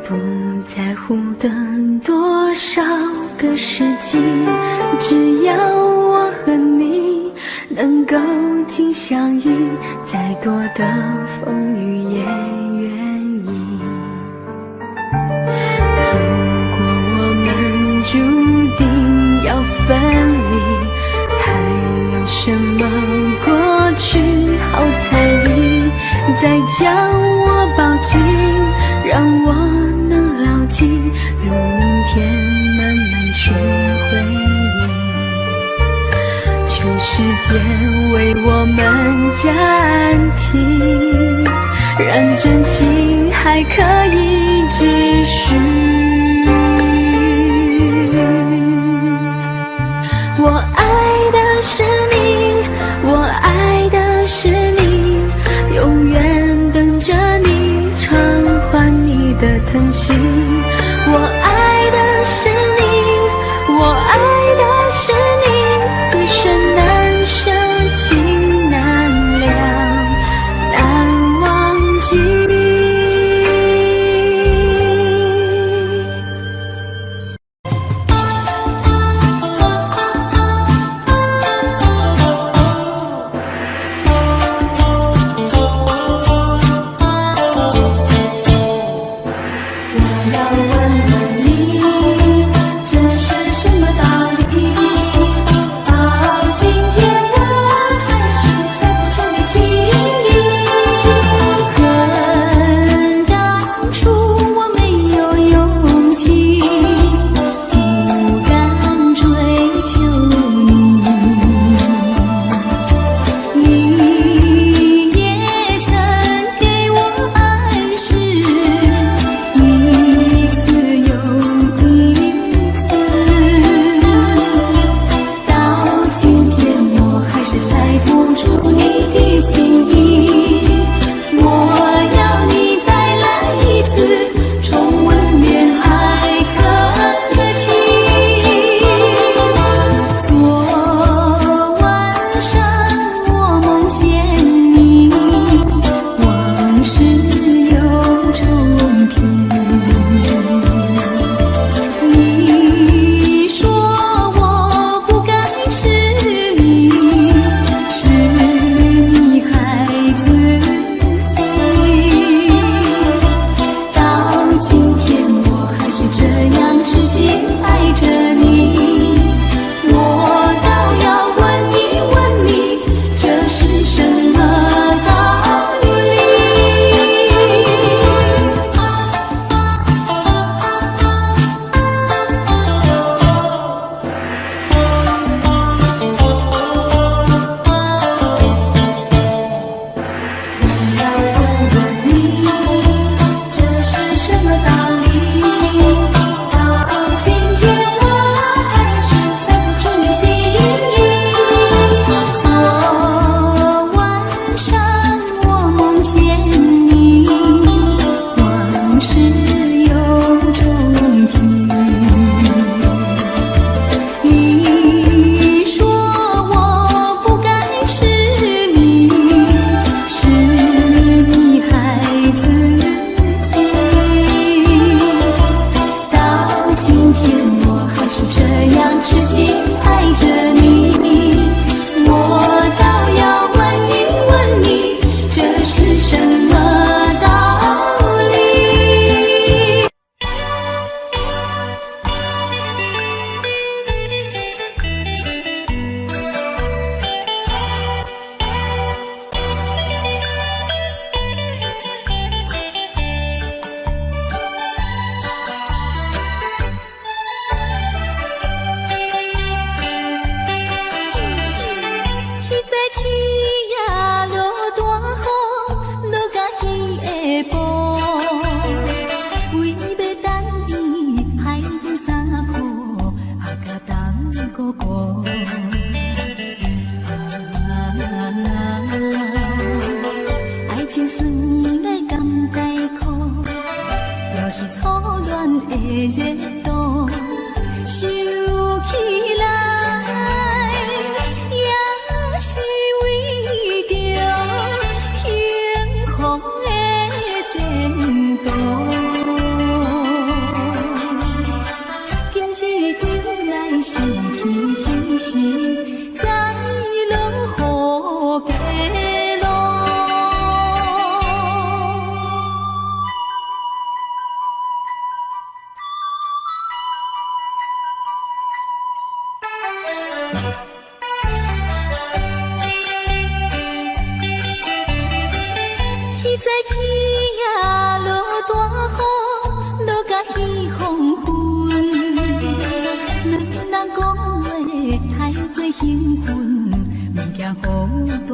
不在乎等多少个世纪，只要我和你能够紧相依，再多的风雨也愿意。如果我们注定要分离，还有什么过去好在意？再将我抱紧，让我能牢记，留明天慢慢去回忆。求时间为我们暂停，让真情还可以继续。我爱的是你，我爱的是你，永远等着你偿还你的疼惜。我爱的是你，我爱的是你，此生难舍情难两，难忘记。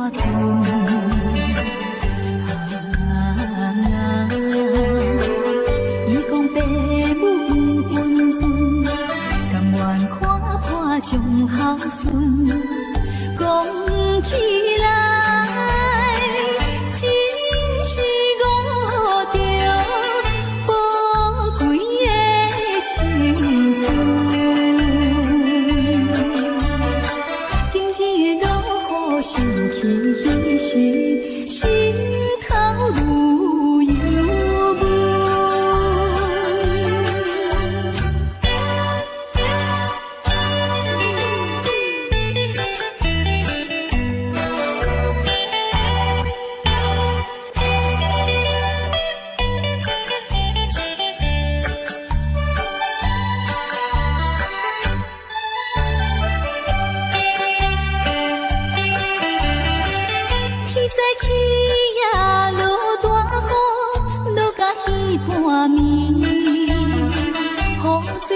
大船。伊讲父母有恩准，甘愿看破将孝顺，讲起来真是误着宝贵的青春。今日落雨想起彼时，心头愈忧闷。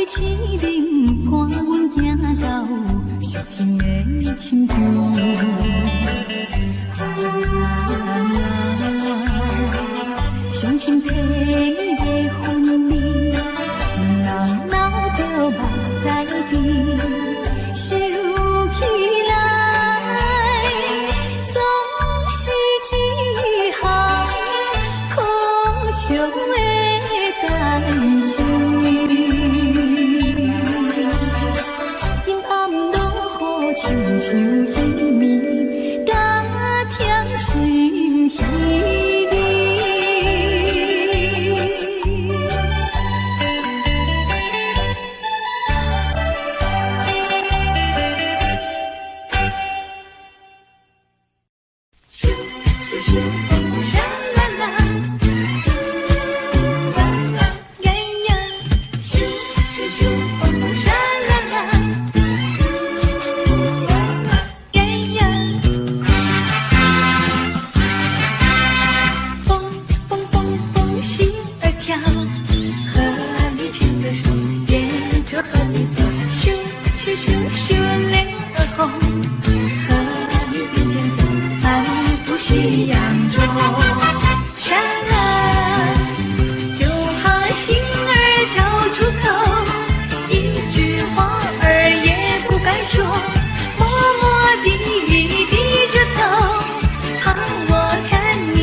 凄冷伴阮行到寂静的深边，伤心体的分离，两人闹到目屎边，想起来总是一项可惜的代志。亲像彼暝，加添心稀微。咻咻咻，风沙啦啦，呀呀，咻咻咻，风沙啦啦。咻咻咻，脸儿红，和你并肩走，漫步夕阳中。傻了，就怕心儿跳出口，一句话儿也不敢说，默默地低着头，怕我看你，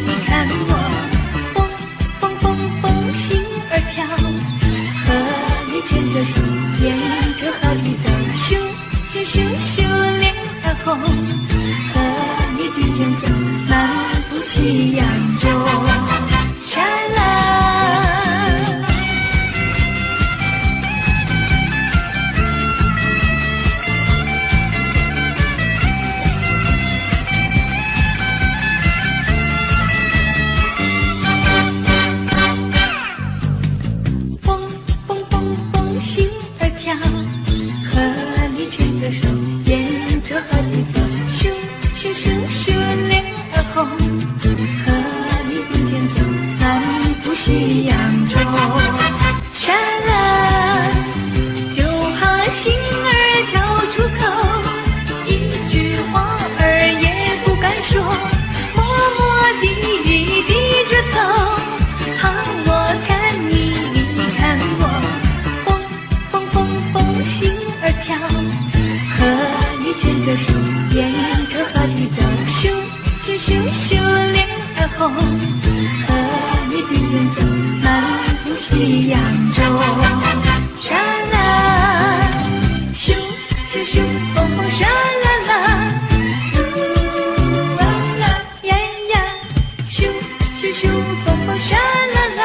你看我，蹦蹦蹦蹦，心儿跳，和你牵着手，沿着河堤走。咻咻咻咻，脸儿红，和你并肩走，漫步夕阳中。傻了，蹦蹦蹦蹦，心儿跳。牵着手，沿着河堤走，咻咻咻咻，脸儿红，和你并肩走，漫步夕阳中。傻了，就怕心儿跳出口，一句话儿也不敢说，默默地低着头，怕我看你，你看我，蹦蹦蹦蹦，心儿跳。和你牵着手，沿着河堤走，咻咻咻咻，脸儿红，和你并肩走，漫步夕阳中。傻了，咻咻咻，风风沙啦啦，呜啦啦呀呀，咻咻咻，风风沙啦啦。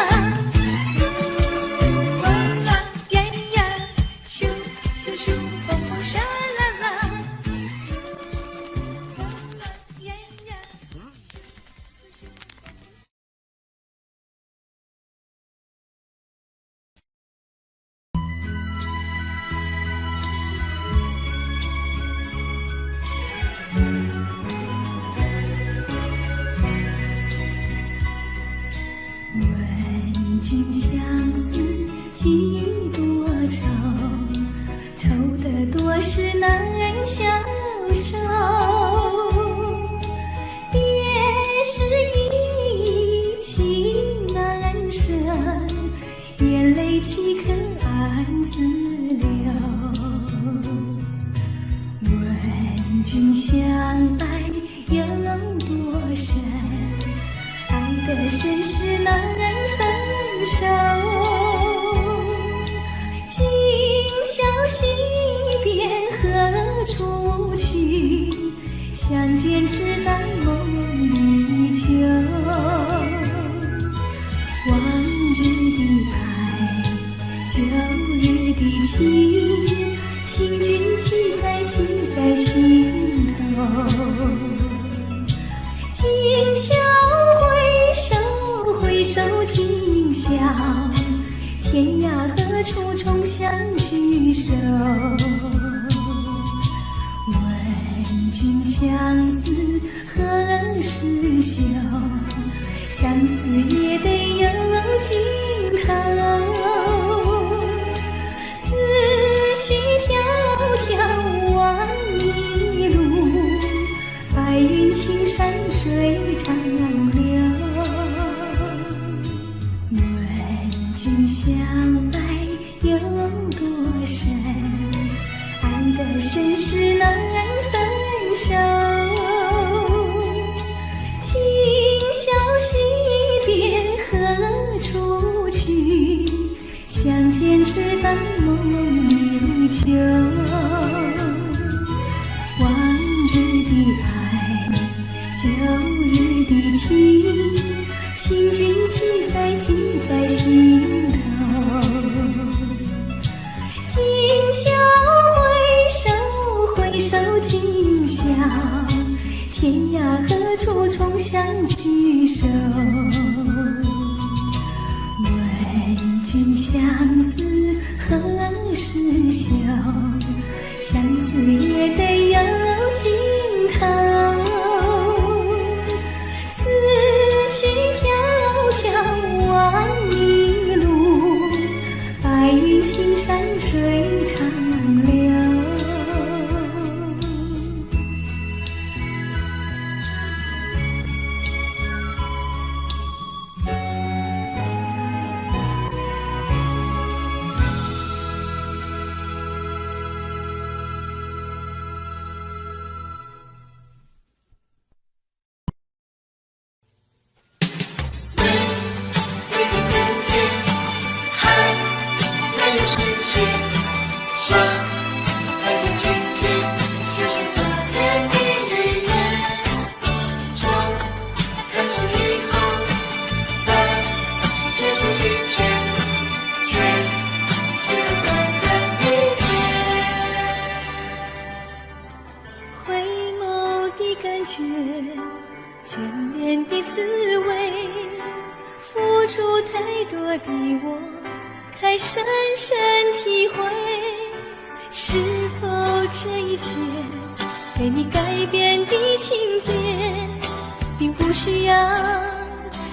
眼泪岂可暗自流？问君相爱有多深？爱得深是难分手。今宵西边何处去？相见只当梦里秋。往日的爱，旧日的情，请君记在心头。今宵回首今宵，天涯何处重相聚首？问君相思何时休？相思也得有尽头。此去迢迢万里路，白云青山水长流。问君相爱有多深？爱得深是难分手。今宵西边何处去？相见只当梦里秋。往日的爱，旧日的情，请君记在心头。今宵回首今宵，天涯何处重相聚首？问君相思何时休？相思也得有尽头。此去迢迢万里路，白云青山水长流。眷恋的滋味，付出太多的我才深深体会，是否这一切被你改变的情节，并不需要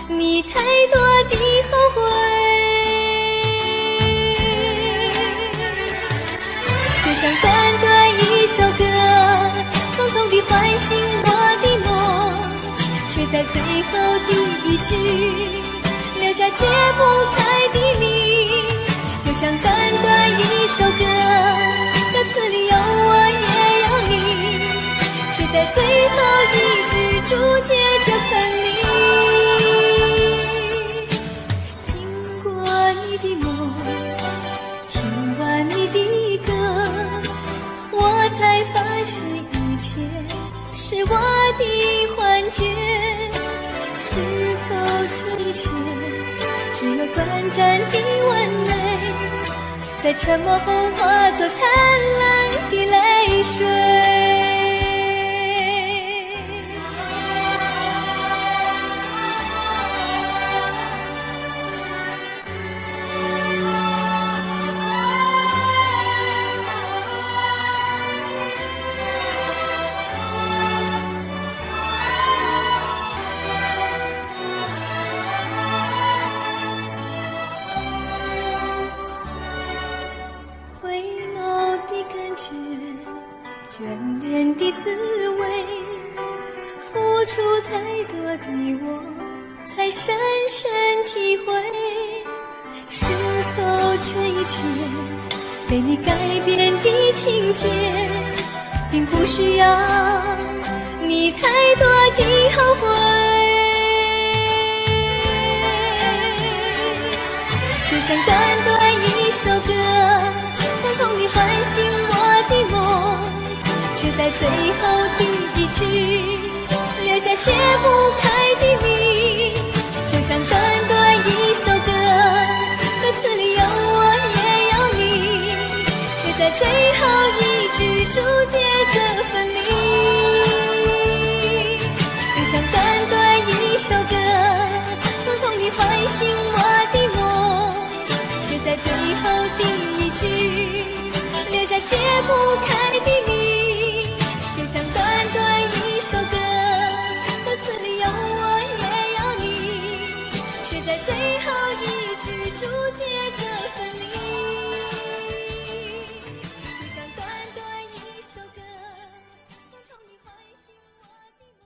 你太多的后悔。就像短短一首歌，匆匆地唤醒我的梦，却在最后的一句留下解不开的谜。就像短短一首歌，歌词里有我也有你，却在最后一句注解着分离。经过你的梦，听完你的歌，我才发现一切是我的幻觉。是否这一切只有短暂的温柔，在沉默后化作灿烂的泪水。眷恋的滋味，付出太多的我才深深体会，是这一切，被你改变的情节，并不需要你太多的后悔。就像短短一首歌，匆匆地唤醒我的梦，却在最后的一句留下解不开的谜。就像短短一首歌，歌词里有我也有你，却在最后一句注解着分离。就像短短一首歌，匆匆地唤醒我的梦，却在最后的一句留下解不开的谜。就像短短一首歌，歌词里有我也有你，却在最后一句注解着分离。就像短短一首歌，匆匆地唤醒我的梦。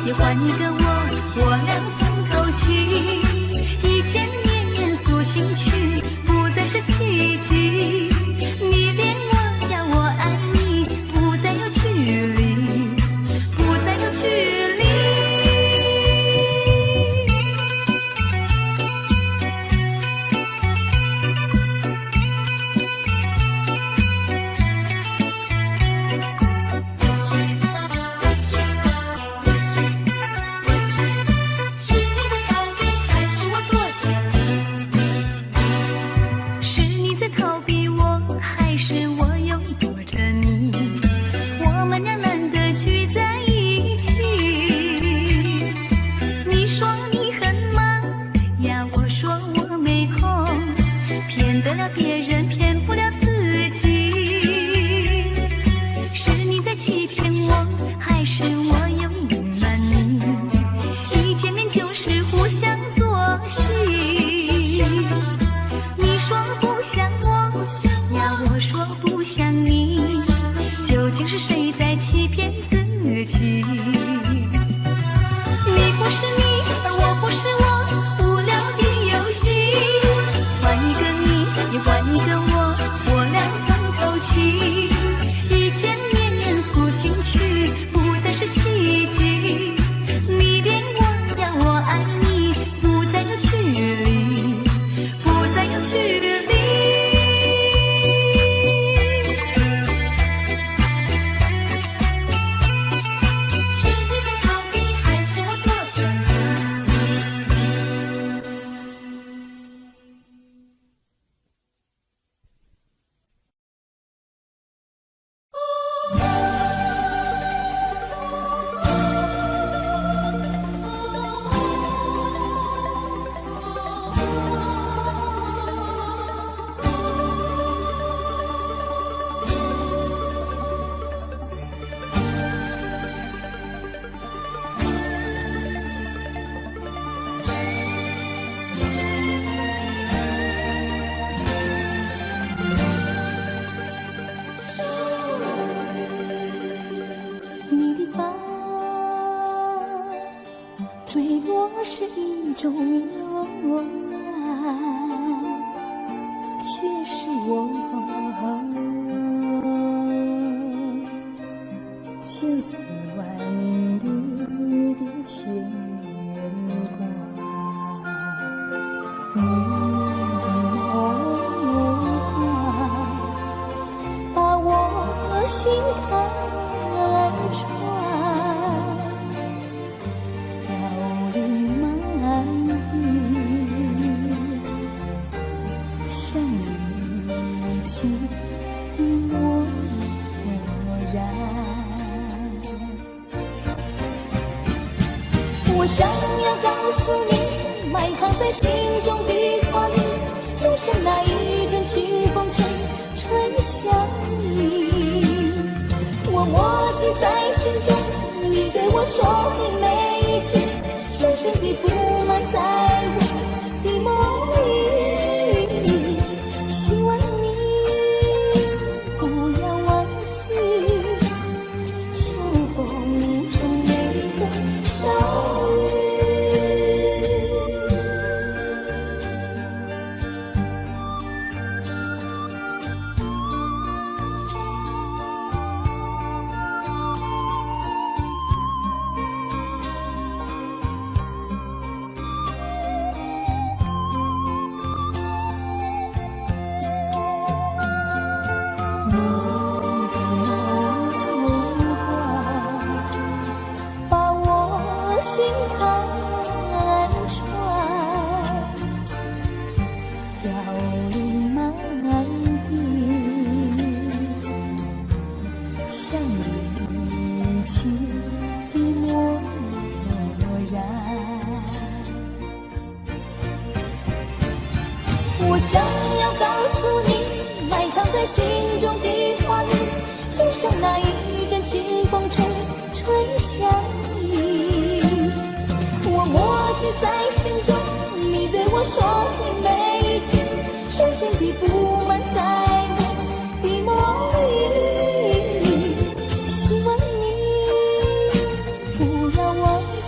你换一个我俩从头起。一见面面诉心曲，不再是奇迹。你恋我呀，我爱你，不再有距离，不再有距离。是一种悠然，却是我千丝万缕的牵挂。你把我心坎穿。我想要告诉你，埋藏在心中的话语，就像那一阵清风吹向你。我默记在心中，你对我说的每一句，深深地布满在我的梦里。希望你不要忘记秋风中每个少女。心坎穿，凋零满地，像离情的漠然。我想要告诉你，埋藏在心中的话语，就像那一阵清风吹向你。我默记在心中，你对我说的每一句，深深地布满在我的梦里。希望你不要忘记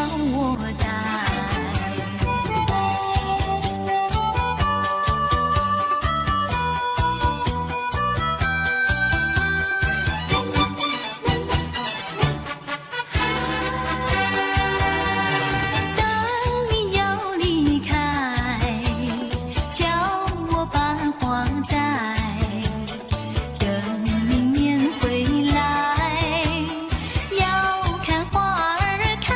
我带。当你要离开，叫我把花栽。等明年回来，要看花儿开。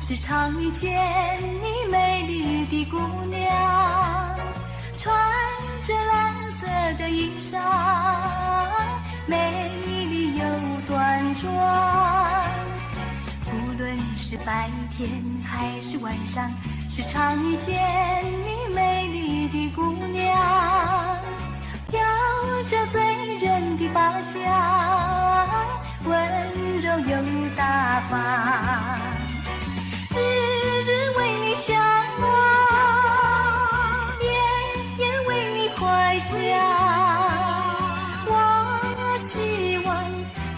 时常遇见你美丽的姑娘，穿着蓝色的衣裳，美丽又端庄。无论是白天还是晚上，时常遇见你美丽的姑娘，飘着醉人的发香，温柔又大方，日日为你向往，夜夜为你怀想。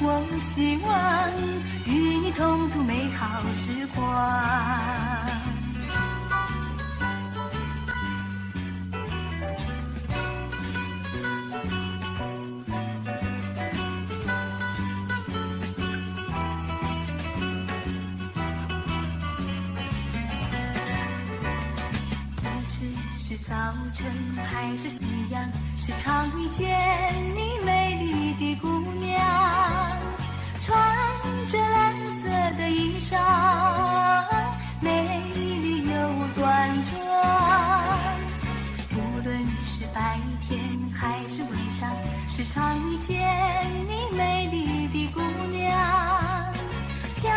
我希望与你同度美好时光。是早晨还是夕阳，时常遇见你美丽的姑娘，穿着蓝色的衣裳，美丽又端庄。无论是白天还是晚上，时常遇见你美丽的姑娘，飘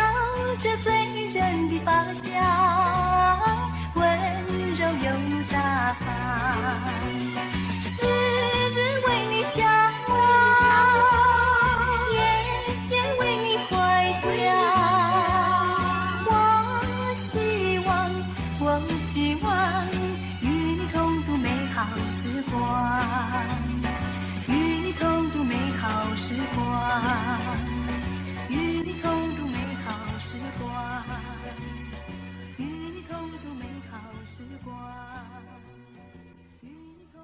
着醉人的发香，温柔又大方，日日为你向往，夜夜为你怀想。我希望与你同度美好时光，与你同度美好时光，与你同度美好时光，与你同度美好时光，与你同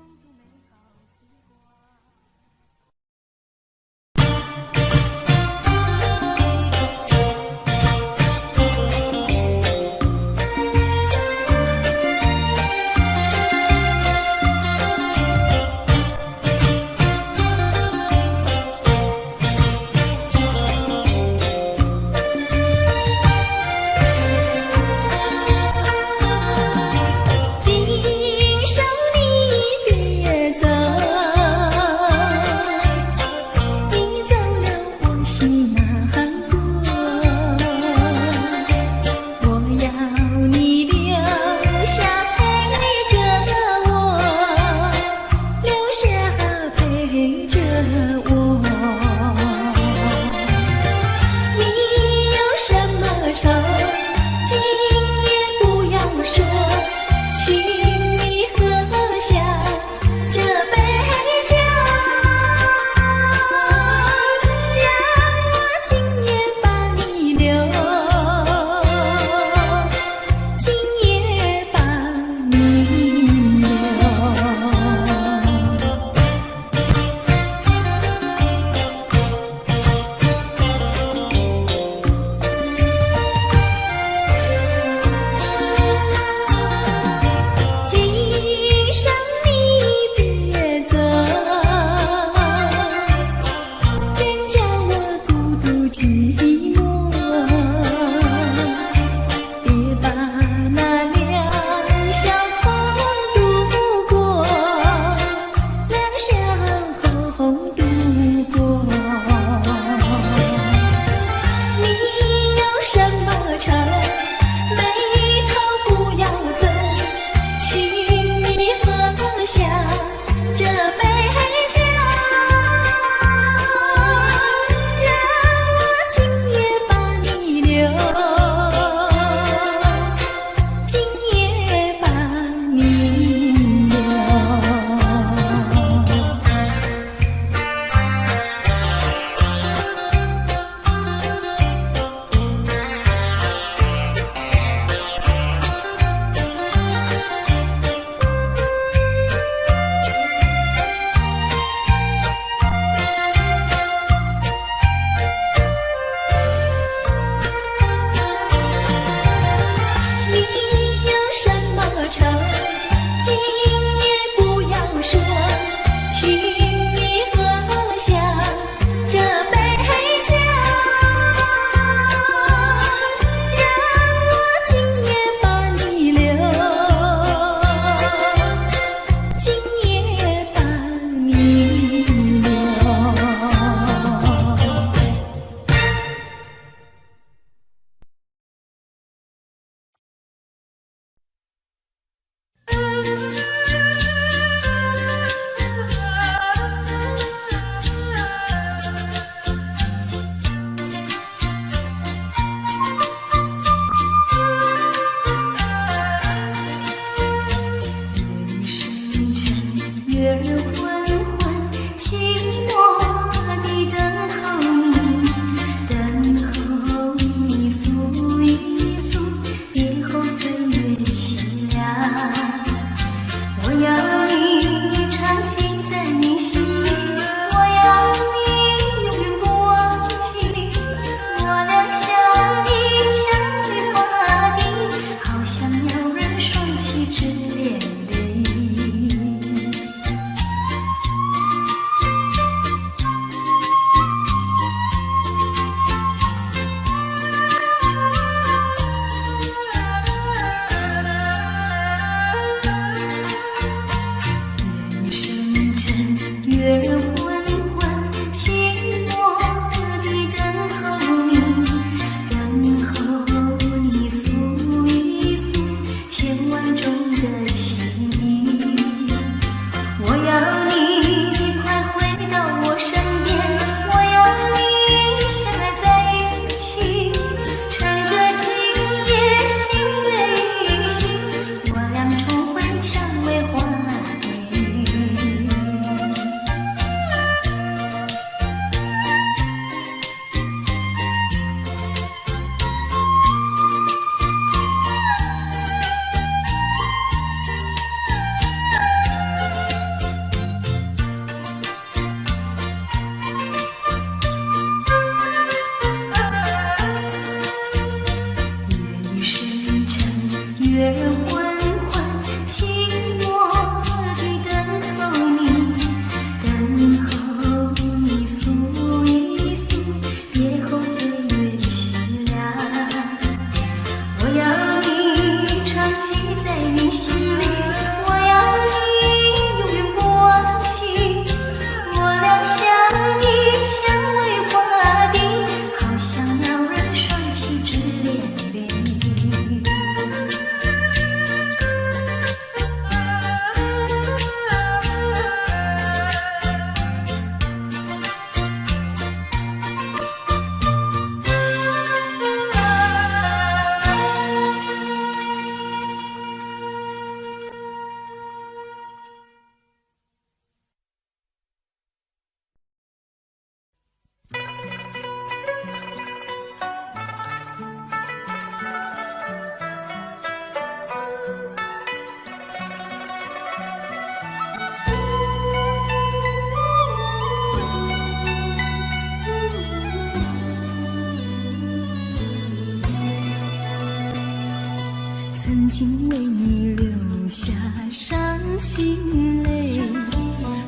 伤心泪，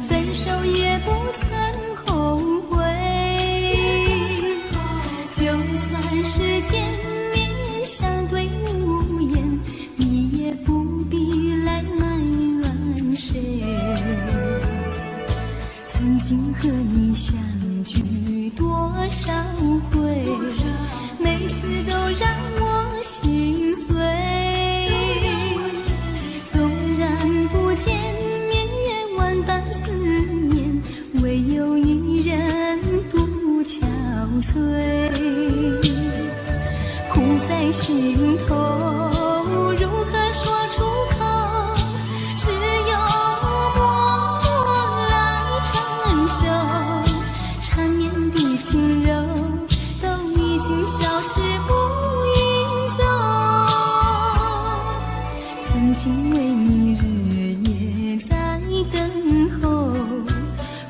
分手也不曾后悔。就算是见面相对无言，你也不必来埋怨谁。曾经和你相聚多少回，每次都让我心碎。纵然不见面也万般思念，唯有一人独憔悴。苦在心头，如何说出口？只有默默来承受。缠绵的轻柔都已经消失不影踪。曾经为你日夜在等候，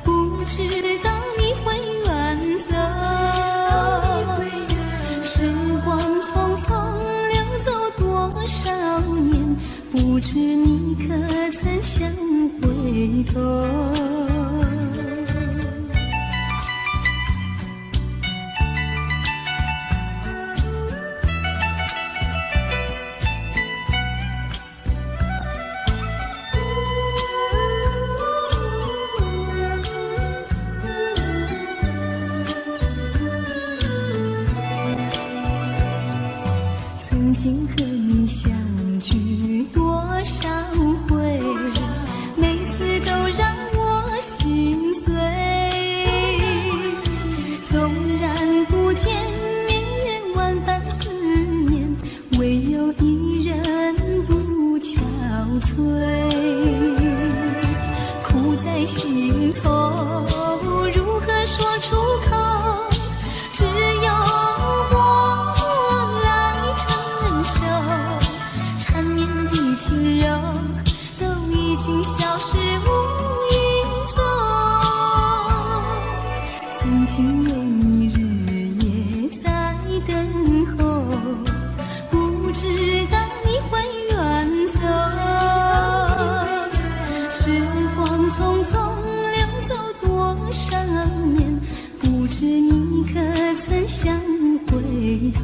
不知道你会远走。时光匆匆流走多少年，不知你可曾想回头。曾经和你相聚多少回，每次都让我心碎。纵然不见面也万般思念，唯有一人独憔悴。苦在心头，如何说出口？只有默默来承受。缠绵的轻柔都已经消失无影踪。曾经为你日夜在等候，不知道你会远走。时光匆匆流走多少年，不知你可曾想回头。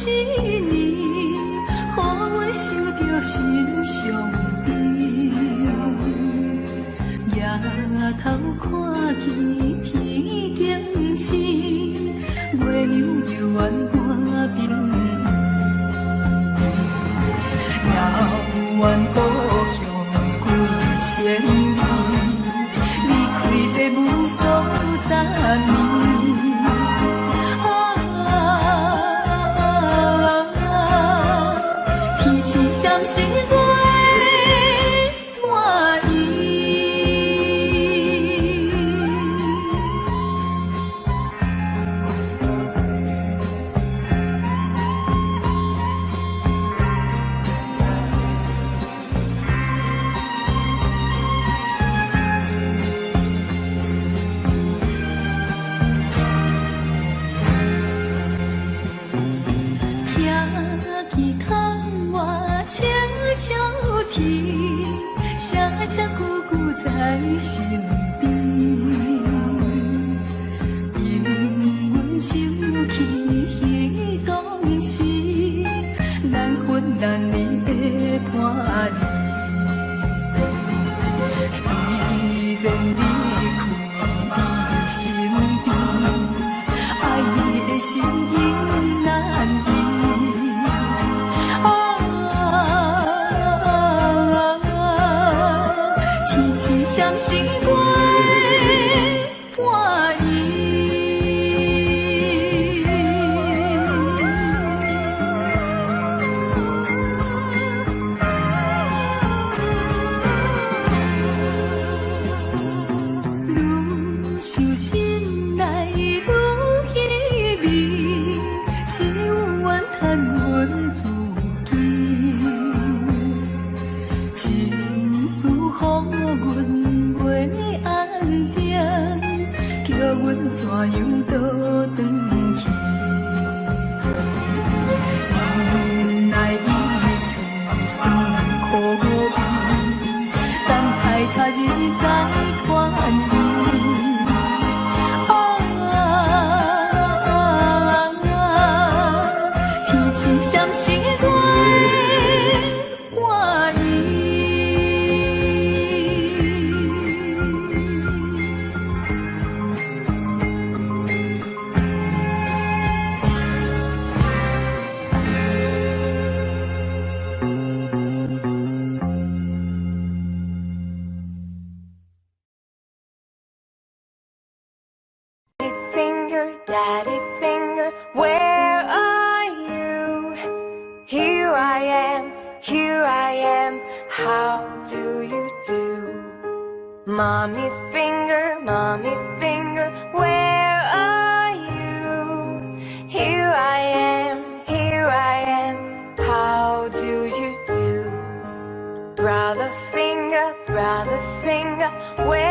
一年，予阮受着心伤悲。抬头看见天顶星，月亮又圆半边。遥远故乡几千里，离开爸母数十年。天气闪闪月满意。声声句句在心边，永远想起彼当时难分难离的伴侣。虽然离开伊身边，爱伊的心意难移。相思月半暝，愈想心内愈稀微，只有怨叹阮自己，情思予阮。安定，叫阮怎样倒转去？心内伊凄酸苦味，等待他日再团圆。天气闪闪月半暝。Daddy finger, where are you? Here I am, how do you do? Mommy finger, where are you? Here I am, how do you do? Brother finger, where